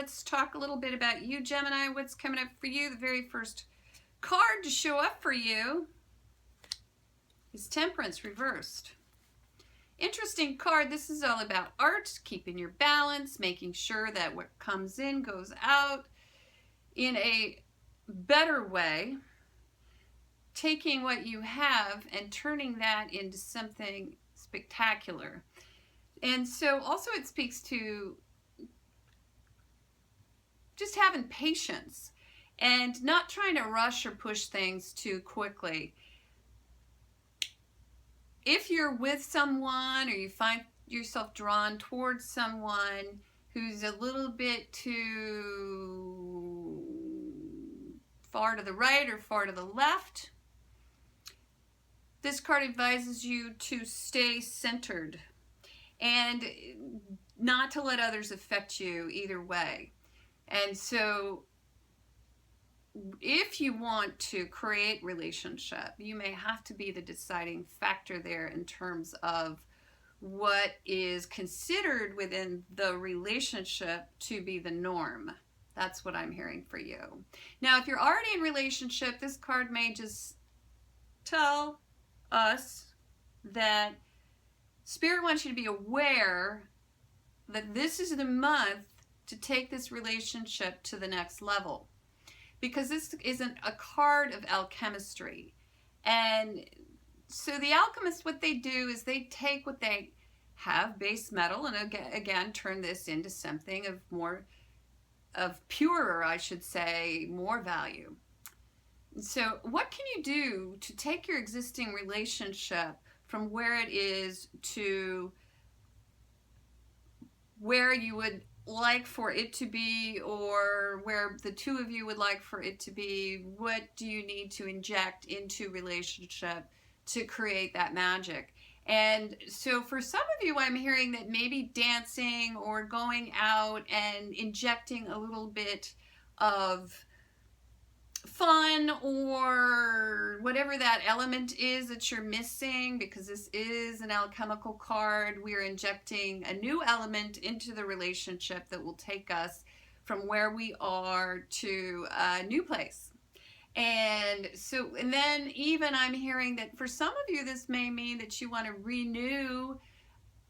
let's talk a little bit about you, Gemini. What's coming up for you? The very first card to show up for you is Temperance reversed. Interesting card. This is all about art, keeping your balance, making sure that what comes in goes out in a better way, taking what you have and turning that into something spectacular. And so also it speaks to just having patience and not trying to rush or push things too quickly. If you're with someone or you find yourself drawn towards someone who's a little bit too far to the right or far to the left, this card advises you to stay centered and not to let others affect you either way. And so if you want to create relationship, you may have to be the deciding factor there in terms of what is considered within the relationship to be the norm. That's what I'm hearing for you. Now, if you're already in relationship, this card may just tell us that Spirit wants you to be aware that this is the month to take this relationship to the next level. Because this isn't a card of alchemistry. And so the alchemists, what they do is they take what they have, base metal, and again turn this into something of more, of purer, I should say, more value. So what can you do to take your existing relationship from where it is to where you would like for it to be, or where the two of you would like for it to be? What do you need to inject into relationship to create that magic? And so for some of you, I'm hearing that maybe dancing or going out and injecting a little bit of fun or whatever that element is that you're missing, because this is an alchemical card. We are injecting a new element into the relationship that will take us from where we are to a new place. And so, and then even I'm hearing that for some of you, this may mean that you want to renew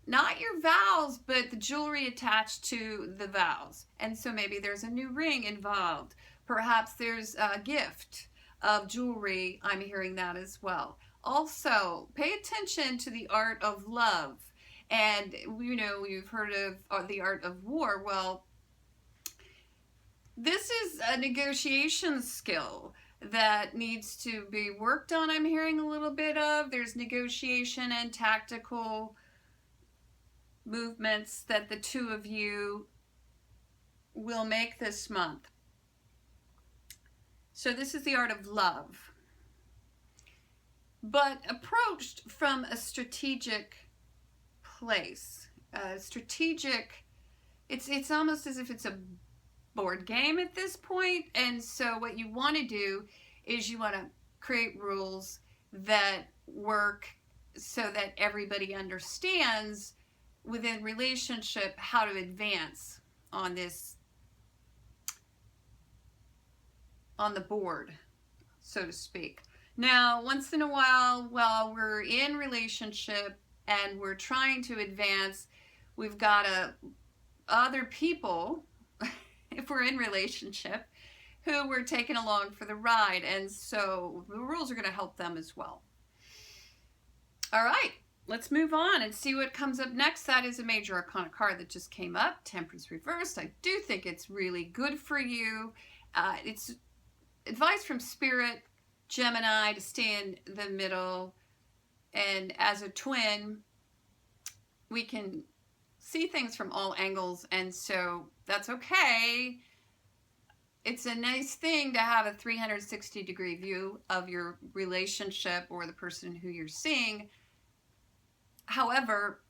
not your vows, but the jewelry attached to the vows. And so maybe there's a new ring involved. Perhaps there's a gift of jewelry. I'm hearing that as well. Also, pay attention to the art of love. And, you know, you've heard of the art of war. Well, this is a negotiation skill that needs to be worked on. I'm hearing a little bit of. There's negotiation and tactical movements that the two of you will make this month. So this is the art of love, but approached from a strategic place. Strategic, it's almost as if it's a board game at this point. And so what you want to do is you want to create rules that work so that everybody understands within relationship how to advance on this, on the board, so to speak. Now, once in a while we're in relationship and we're trying to advance, we've got other people, if we're in relationship, who we're taking along for the ride. And so the rules are going to help them as well. All right, let's move on and see what comes up next. That is a major arcana card that just came up, Temperance reversed. I do think it's really good for you. It's advice from Spirit, Gemini, to stay in the middle. And as a twin, we can see things from all angles, and so that's okay. It's a nice thing to have a 360-degree view of your relationship or the person who you're seeing. However,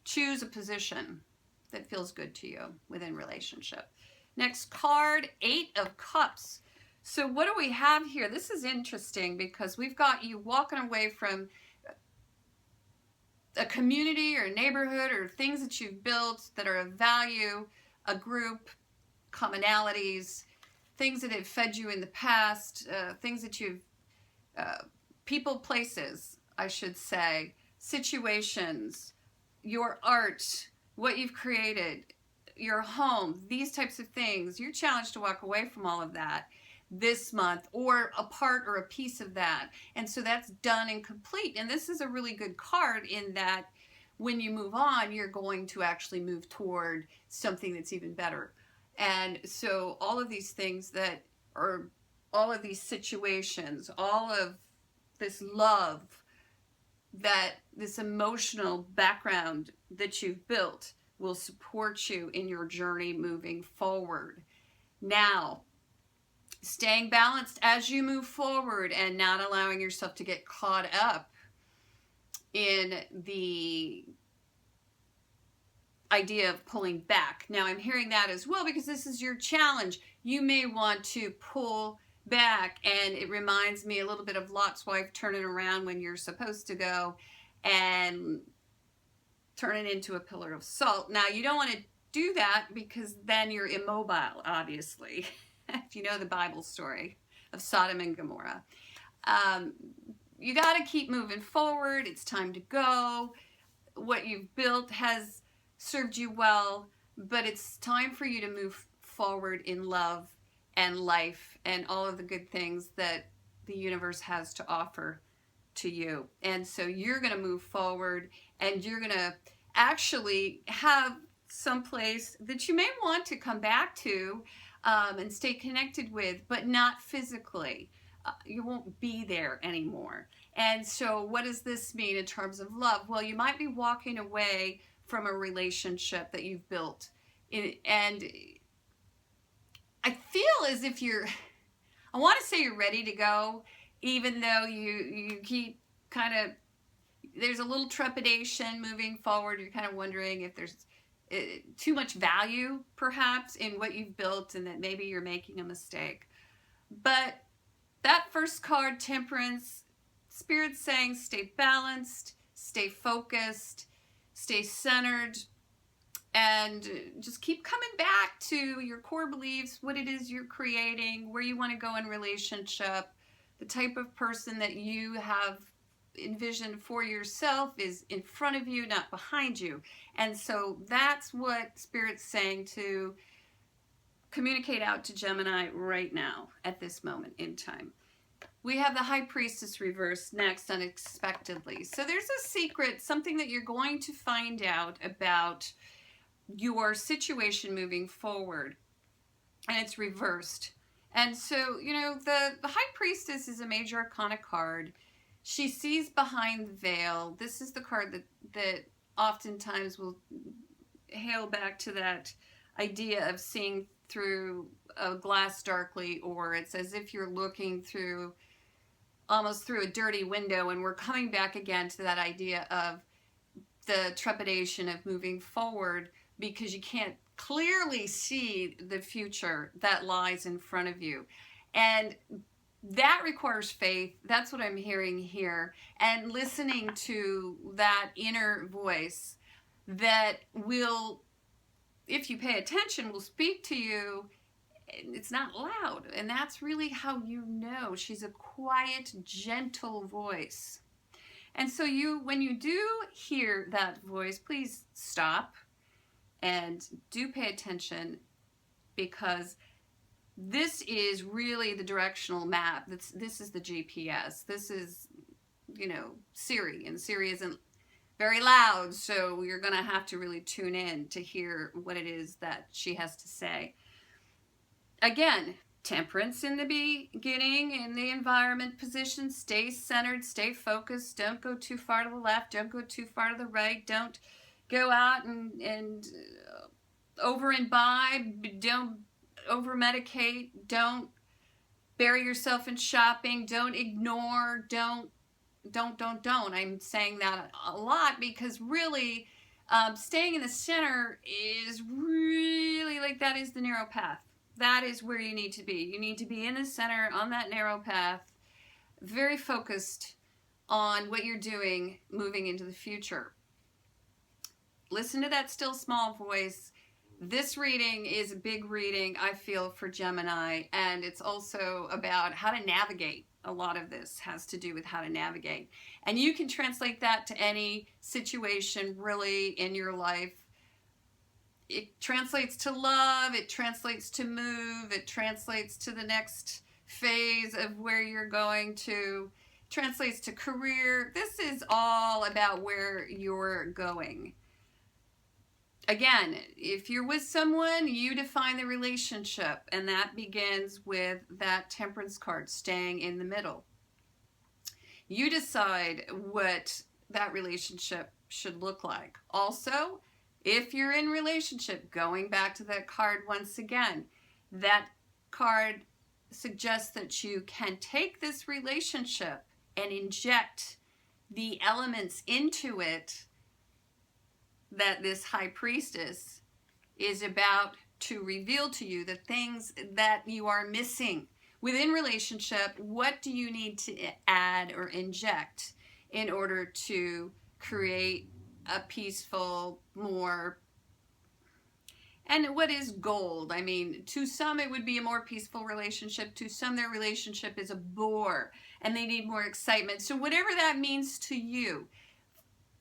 choose a position that feels good to you within relationship. Next card, 8 of Cups. So what do we have here? This is interesting because we've got you walking away from a community or a neighborhood or things that you've built that are of value. a group, commonalities, things that have fed you in the past, things that you've, people, places, I should say, situations, your art, what you've created, your home, these types of things. You're challenged to walk away from all of that this month, or a part or a piece of that. And so that's done and complete. And this is a really good card in that when you move on, you're going to actually move toward something that's even better. And so all of these things that are, all of these situations, all of this love, that this emotional background that you've built will support you in your journey moving forward. Now, staying balanced as you move forward and not allowing yourself to get caught up in the idea of pulling back. Now, I'm hearing that as well because this is your challenge. You may want to pull back, and it reminds me a little bit of Lot's wife turning around when you're supposed to go and turn it into a pillar of salt. Now, you don't want to do that because then you're immobile, obviously. If you know the Bible story of Sodom and Gomorrah. You got to keep moving forward. It's time to go. What you've built has served you well, but it's time for you to move forward in love and life and all of the good things that the universe has to offer to you. And so you're going to move forward, and you're going to actually have some place that you may want to come back to and stay connected with, but not physically. You won't be there anymore. And so what does this mean in terms of love? Well, you might be walking away from a relationship that you've built. And I feel as if I want to say you're ready to go, even though you keep kind of, there's a little trepidation moving forward. You're kind of wondering if there's too much value, perhaps, in what you've built, and that maybe you're making a mistake. But that first card, Temperance, Spirit's saying stay balanced, stay focused, stay centered, and just keep coming back to your core beliefs, what it is you're creating, where you want to go in relationship, the type of person that you have envisioned for yourself is in front of you, not behind you. And so that's what Spirit's saying to communicate out to Gemini right now at this moment in time. We have the High Priestess reversed next, unexpectedly. So there's a secret, something that you're going to find out about your situation moving forward, and it's reversed. And so, you know, the High Priestess is a major arcana card. She sees behind the veil. This is the card that oftentimes will hail back to that idea of seeing through a glass darkly, or it's as if you're looking through, almost through a dirty window. And we're coming back again to that idea of the trepidation of moving forward because you can't clearly see the future that lies in front of you. And that requires faith. That's what I'm hearing here. And listening to that inner voice that will, if you pay attention, will speak to you. It's not loud. And that's really how you know. She's a quiet, gentle voice. And so when you do hear that voice, please stop and do pay attention, because this is really the directional map. This is the GPS. This is, you know, Siri, and Siri isn't very loud, so you're going to have to really tune in to hear what it is that she has to say. Again, Temperance in the beginning, in the environment position. Stay centered, stay focused. Don't go too far to the left. Don't go too far to the right. Don't go out and over imbibe. Don't over medicate. Don't bury yourself in shopping. Don't ignore. Don't. I'm saying that a lot because really staying in the center is really like, that is the narrow path. That is where you need to be. You need to be in the center on that narrow path, very focused on what you're doing moving into the future. Listen to that still small voice This reading is a big reading, I feel, for Gemini, and it's also about how to navigate. A lot of this has to do with how to navigate. And you can translate that to any situation really in your life. It translates to love, it translates to move, it translates to the next phase of where you're going to, translates to career. This is all about where you're going. Again, if you're with someone, you define the relationship, and that begins with that Temperance card, staying in the middle. You decide what that relationship should look like. Also, if you're in relationship, going back to that card once again, that card suggests that you can take this relationship and inject the elements into it that this high priestess is about to reveal to you, the things that you are missing within relationship. What do you need to add or inject in order to create a peaceful, more, and what is gold? I mean, to some it would be a more peaceful relationship. To some their relationship is a bore and they need more excitement. So whatever that means to you,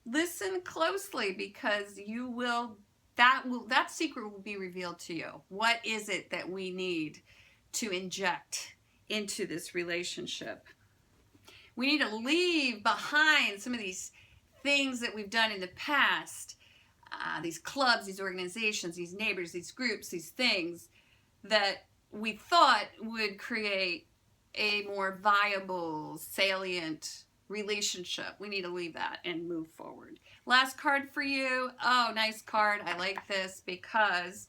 listen closely, because you will, that secret will be revealed to you. What is it that we need to inject into this relationship? We need to leave behind some of these things that we've done in the past, these clubs, these organizations, these neighbors, these groups, these things that we thought would create a more viable, salient relationship. We need to leave that and move forward. Last card for you. Oh, nice card. I like this because,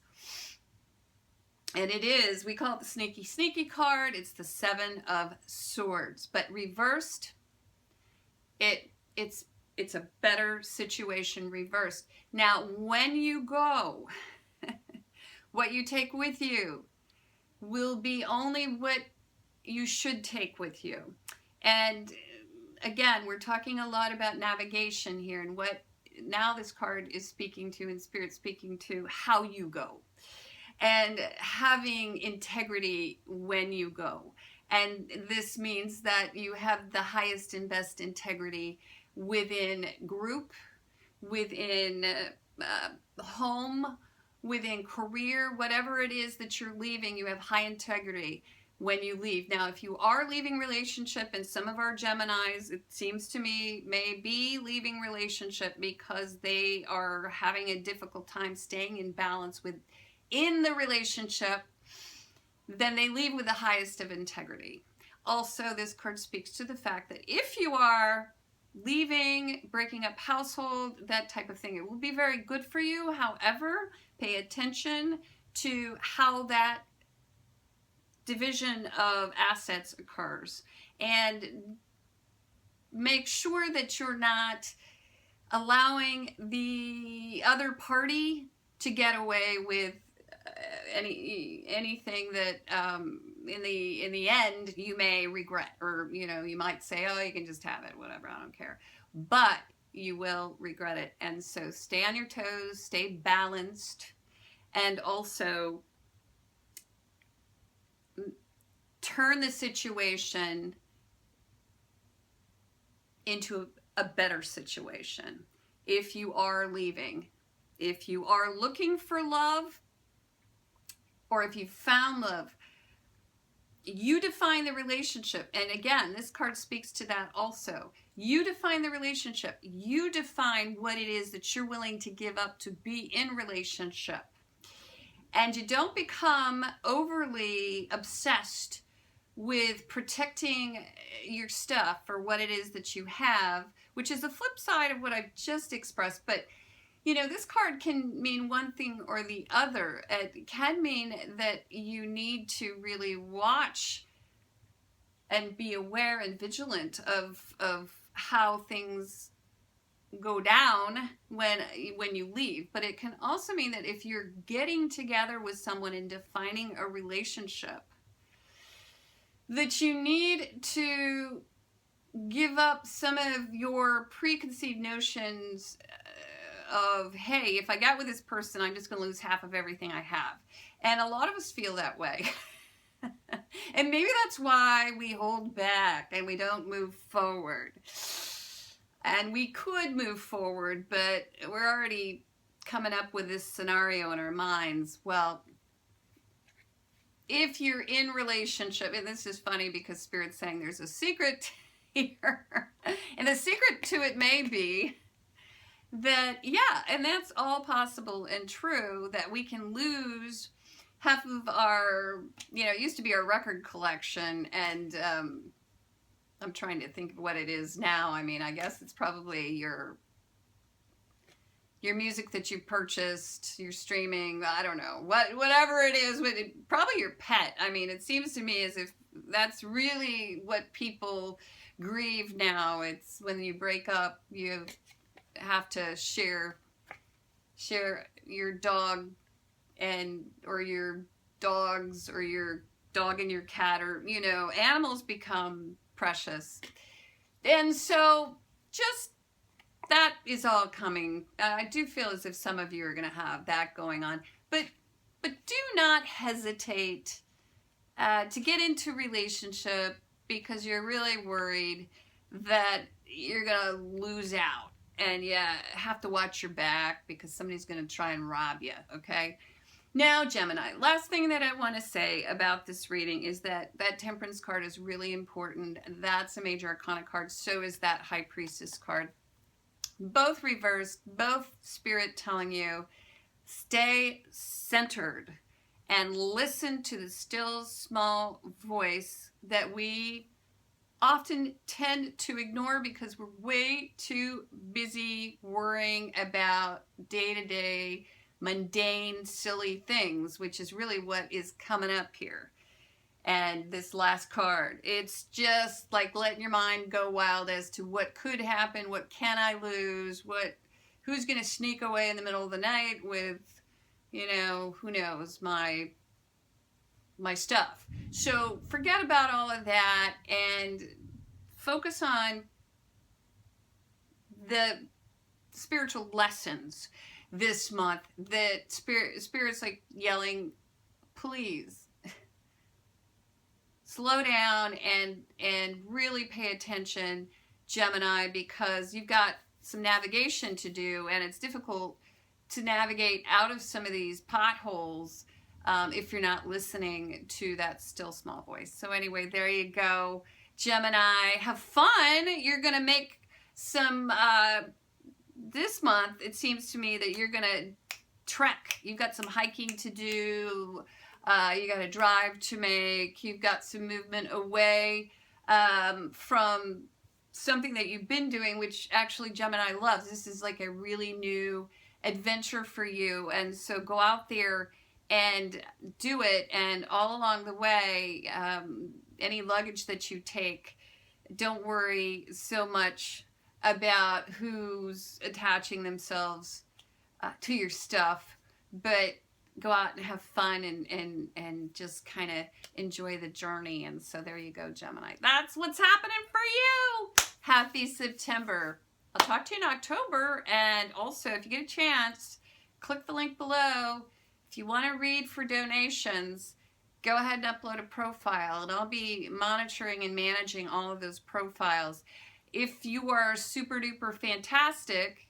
and it is, we call it the sneaky, sneaky card. It's the Seven of Swords, but reversed, it's a better situation reversed. Now, when you go, what you take with you will be only what you should take with you. And again, we're talking a lot about navigation here, and what now this card is speaking to, and Spirit speaking to, how you go and having integrity when you go. And this means that you have the highest and best integrity within group, within home, within career, whatever it is that you're leaving, you have high integrity when you leave. Now, if you are leaving relationship, and some of our Geminis, it seems to me, may be leaving relationship because they are having a difficult time staying in balance within the relationship, then they leave with the highest of integrity. Also, this card speaks to the fact that if you are leaving, breaking up household, that type of thing, it will be very good for you. However, pay attention to how that division of assets occurs, and make sure that you're not allowing the other party to get away with anything that in the end you may regret, or you might say, oh, you can just have it, whatever, I don't care, but you will regret it. And so stay on your toes, stay balanced, and also turn the situation into a better situation. If you are leaving, if you are looking for love, or if you found love, you define the relationship. And again, this card speaks to that also. You define the relationship. You define what it is that you're willing to give up to be in relationship. And you don't become overly obsessed with protecting your stuff or what it is that you have, which is the flip side of what I've just expressed. But this card can mean one thing or the other. It can mean that you need to really watch and be aware and vigilant of how things go down when you leave. But it can also mean that if you're getting together with someone and defining a relationship, that you need to give up some of your preconceived notions of, hey, if I got with this person, I'm just going to lose half of everything I have. And a lot of us feel that way. And maybe that's why we hold back and we don't move forward. And we could move forward, but we're already coming up with this scenario in our minds. Well, if you're in relationship, and this is funny because Spirit's saying there's a secret here, and the secret to it may be that, yeah, and that's all possible and true, that we can lose half of our, it used to be our record collection, and I'm trying to think of what it is now. I mean, I guess it's probably your music that you purchased, your streaming, I don't know, whatever it is, probably your pet. I mean, it seems to me as if that's really what people grieve now. It's when you break up, you have to share your dog or your dogs, or your dog and your cat, or animals become precious. And so just that is all coming. I do feel as if some of you are going to have that going on, but do not hesitate to get into relationship because you're really worried that you're going to lose out, and have to watch your back because somebody's going to try and rob you. Okay. Now, Gemini, last thing that I want to say about this reading is that Temperance card is really important. That's a major arcana card. So is that High Priestess card. Both reversed, both Spirit telling you, stay centered and listen to the still small voice that we often tend to ignore because we're way too busy worrying about day-to-day mundane, silly things, which is really what is coming up here. And this last card, it's just like letting your mind go wild as to what could happen, what can I lose, who's going to sneak away in the middle of the night with, who knows, my stuff. So forget about all of that and focus on the spiritual lessons this month that Spirit's like yelling, please slow down and really pay attention, Gemini, because you've got some navigation to do, and it's difficult to navigate out of some of these potholes if you're not listening to that still small voice. So anyway, there you go, Gemini. Have fun. You're going to make some, this month, it seems to me that you're going to trek. You've got some hiking to do. You got a drive to make. You've got some movement away from something that you've been doing, which actually Gemini loves. This is like a really new adventure for you. And so go out there and do it. And all along the way, any luggage that you take, don't worry so much about who's attaching themselves to your stuff, but go out and have fun and just kind of enjoy the journey. And so there you go, Gemini. That's what's happening for you. Happy September. I'll talk to you in October. And also, if you get a chance, click the link below. If you want to read for donations, go ahead and upload a profile, and I'll be monitoring and managing all of those profiles. If you are super duper fantastic,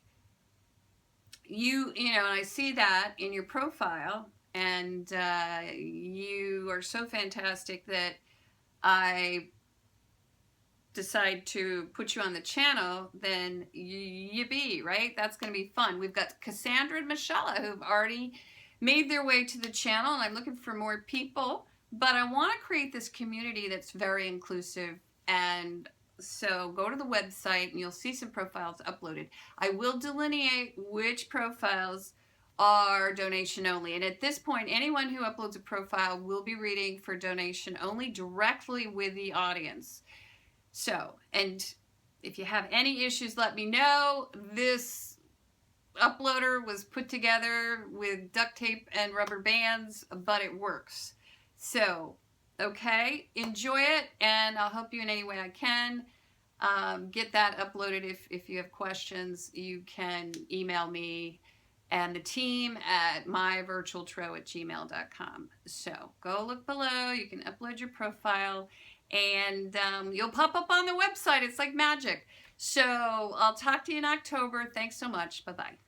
and I see that in your profile, and you are so fantastic that I decide to put you on the channel, then you be, right? That's going to be fun. We've got Cassandra and Michelle who've already made their way to the channel, and I'm looking for more people, but I want to create this community that's very inclusive. And so go to the website and you'll see some profiles uploaded. I will delineate which profiles are donation only. And at this point, anyone who uploads a profile will be reading for donation only directly with the audience. So, and if you have any issues, let me know. This uploader was put together with duct tape and rubber bands, but it works. So, okay, enjoy it, and I'll help you in any way I can. get that uploaded. If you have questions, you can email me and the team at myvirtualtarot@gmail.com. So go look below. You can upload your profile, and you'll pop up on the website. It's like magic. So I'll talk to you in October. Thanks so much. Bye-bye.